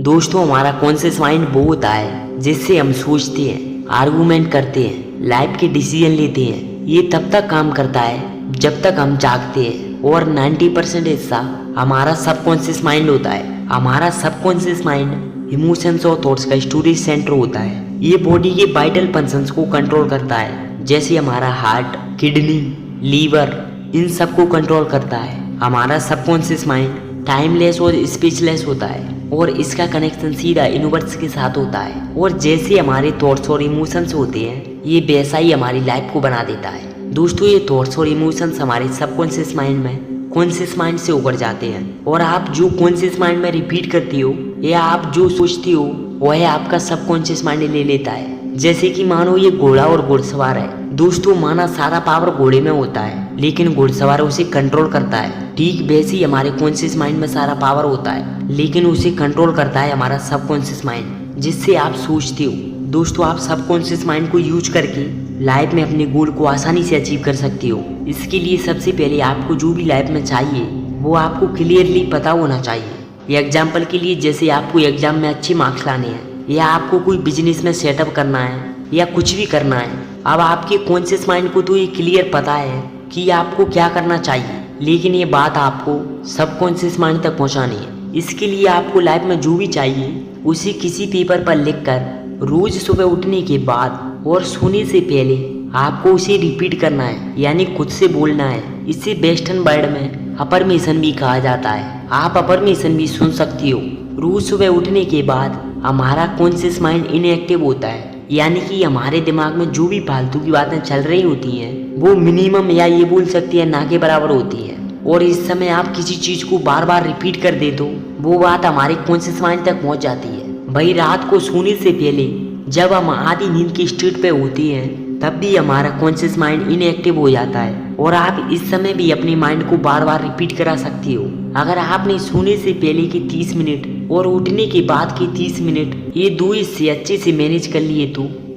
दोस्तों हमारा conscious mind वो होता है जिससे हम सोचते हैं, आर्गूमेंट करते हैं, लाइफ के डिसीजन लेते हैं। ये तब तक काम करता है जब तक हम जागते हैं और 90% हिस्सा हमारा सबकॉन्शियस माइंड होता है। हमारा सबकॉन्शियस माइंड इमोशंस और थॉट्स का स्टोरेज सेंटर होता है। ये बॉडी के वाइटल फंक्शंस को कंट्रोल करता है, जैसे हमारा हार्ट, किडनी, लीवर, इन सब को कंट्रोल करता है। हमारा सबकॉन्शियस माइंड टाइमलेस और स्पेसलेस होता है और इसका कनेक्शन सीधा यूनिवर्स के साथ होता है। और जैसे हमारे थॉट्स और इमोशंस होते हैं, ये वैसा ही हमारी लाइफ को बना देता है। दोस्तों ये थॉट्स और इमोशंस हमारे सबकॉन्शियस माइंड में कॉन्शियस माइंड से उभर जाते हैं और आप जो कॉन्शियस माइंड में रिपीट करती हो या आप जो सोचती हो वह आपका सबकॉन्शियस माइंड ले लेता है। जैसे कि मानो ये घोड़ा और घुड़सवार है। दोस्तों माना सारा पावर घोड़े में होता है, लेकिन घुड़सवार उसे कंट्रोल करता है। ठीक वैसे ही हमारे कॉन्शियस माइंड में सारा पावर होता है, लेकिन उसे कंट्रोल करता है हमारा सबकॉन्शियस माइंड, जिससे आप सोचते हो। दोस्तों आप सबकॉन्शियस माइंड को यूज करके लाइफ में अपने गोल को आसानी से अचीव कर सकती हो। इसके लिए सबसे पहले आपको जो भी लाइफ में चाहिए वो आपको क्लियरली पता होना चाहिए। एग्जाम्पल के लिए जैसे आपको एग्जाम में अच्छे मार्क्स लाने हैं या आपको कोई बिजनेस में सेटअप करना है या कुछ भी करना है। अब आपके कॉन्शियस माइंड को तो ये क्लियर पता है कि आपको क्या करना चाहिए, लेकिन ये बात आपको सबकॉन्शियस माइंड तक पहुंचानी है। इसके लिए आपको लाइफ में जो भी चाहिए उसे किसी पेपर पर लिखकर रोज सुबह उठने के बाद और सोने से पहले आपको उसे रिपीट करना है, यानी खुद से बोलना है। इसे वेस्टर्न वर्ड में अफर्मेशन भी कहा जाता है। आप अफर्मेशन भी सुन सकती हो। रोज सुबह उठने के बाद हमारा कॉन्शियस माइंड इनएक्टिव होता है, यानी कि हमारे दिमाग में जो भी फालतू की बातें चल रही होती हैं वो मिनिमम या ये बोल सकती है ना के बराबर होती है। और इस समय आप किसी चीज को बार बार रिपीट कर दे तो वो बात हमारे कॉन्शियस माइंड तक पहुंच जाती है। भाई रात को सोने से पहले जब हम आधी नींद की स्टेट पे होती हैं तब भी हमारा कॉन्शियस माइंड इनएक्टिव हो जाता है और आप इस समय भी अपने माइंड को बार बार रिपीट करा सकती हो। अगर आपने सोने से पहले के 30 मिनट और उठने के बाद के 30 मिनट ये दो हिस्से अच्छे से मैनेज कर लिए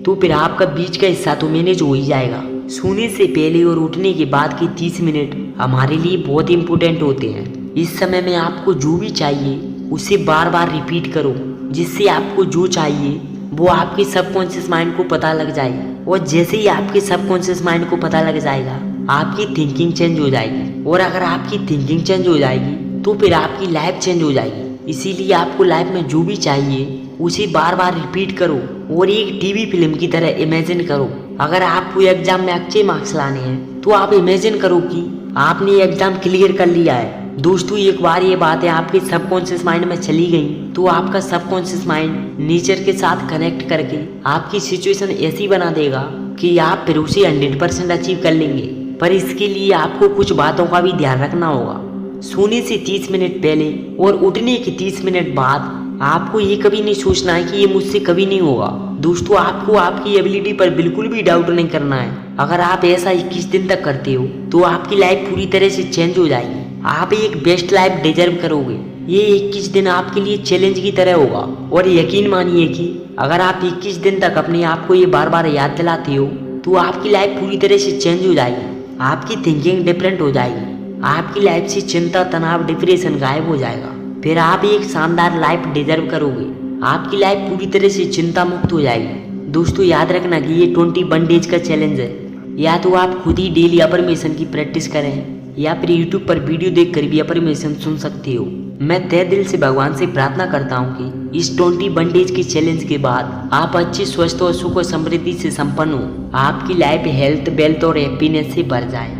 तो फिर आपका बीच का हिस्सा तो मैनेज हो ही जाएगा। सोने से पहले और उठने के बाद के 30 मिनट हमारे लिए बहुत इंपॉर्टेंट होते हैं। इस समय में आपको जो भी चाहिए उसे बार बार रिपीट करो, जिससे आपको जो चाहिए वो आपके सबकॉन्शियस माइंड को पता लग जाएगा। और जैसे ही आपके सबकॉन्शियस माइंड को पता लग जाएगा आपकी थिंकिंग चेंज हो जाएगी, और अगर आपकी थिंकिंग चेंज हो जाएगी तो फिर आपकी लाइफ चेंज हो जाएगी। इसीलिए आपको लाइफ में जो भी चाहिए उसे बार बार रिपीट करो और एक टीवी फिल्म की तरह इमेजिन करो। अगर आपको एग्जाम में अच्छे मार्क्स लाने हैं तो आप इमेजिन करो कि आपने एग्जाम क्लियर कर लिया है। दोस्तों एक बार ये बातें आपके सबकॉन्शियस माइंड में चली गई तो आपका सबकॉन्शियस माइंड नेचर के साथ कनेक्ट करके आपकी सिचुएशन ऐसी बना देगा कि आप फिर उसे 100% अचीव कर लेंगे। पर इसके लिए आपको कुछ बातों का भी ध्यान रखना होगा। सोने से 30 मिनट पहले और उठने के 30 मिनट बाद आपको ये कभी नहीं सोचना है कि ये मुझसे कभी नहीं होगा। दोस्तों आपको आपकी एबिलिटी पर बिल्कुल भी डाउट नहीं करना है। अगर आप ऐसा 21 दिन तक करते हो तो आपकी लाइफ पूरी तरह से चेंज हो जाएगी। आप एक बेस्ट लाइफ डिजर्व करोगे। ये 21 दिन आपके लिए चैलेंज की तरह होगा और यकीन मानिए कि अगर आप 21 दिन तक अपने आप को ये बार बार याद दिलाते हो तो आपकी लाइफ पूरी तरह से चेंज हो जाएगी। आपकी थिंकिंग डिफरेंट हो जाएगी। आपकी लाइफ से चिंता, तनाव, डिप्रेशन गायब हो जाएगा। फिर आप एक शानदार लाइफ डिजर्व करोगे। आपकी लाइफ पूरी तरह से चिंता मुक्त हो जाएगी। दोस्तों याद रखना कि ये 21 डेज का चैलेंज है। या तो आप खुद ही डेली अफर्मेशन की प्रैक्टिस करें या फिर यूट्यूब पर वीडियो देखकर भी अफर्मेशन सुन सकते हो। मैं तहे दिल से भगवान से प्रार्थना करता हूँ कि इस 21 डेज के चैलेंज के बाद आप अच्छे, स्वस्थ और सुख और समृद्धि से संपन्न हो। आपकी लाइफ हेल्थ, वेल्थ और हैप्पीनेस से भर जाए।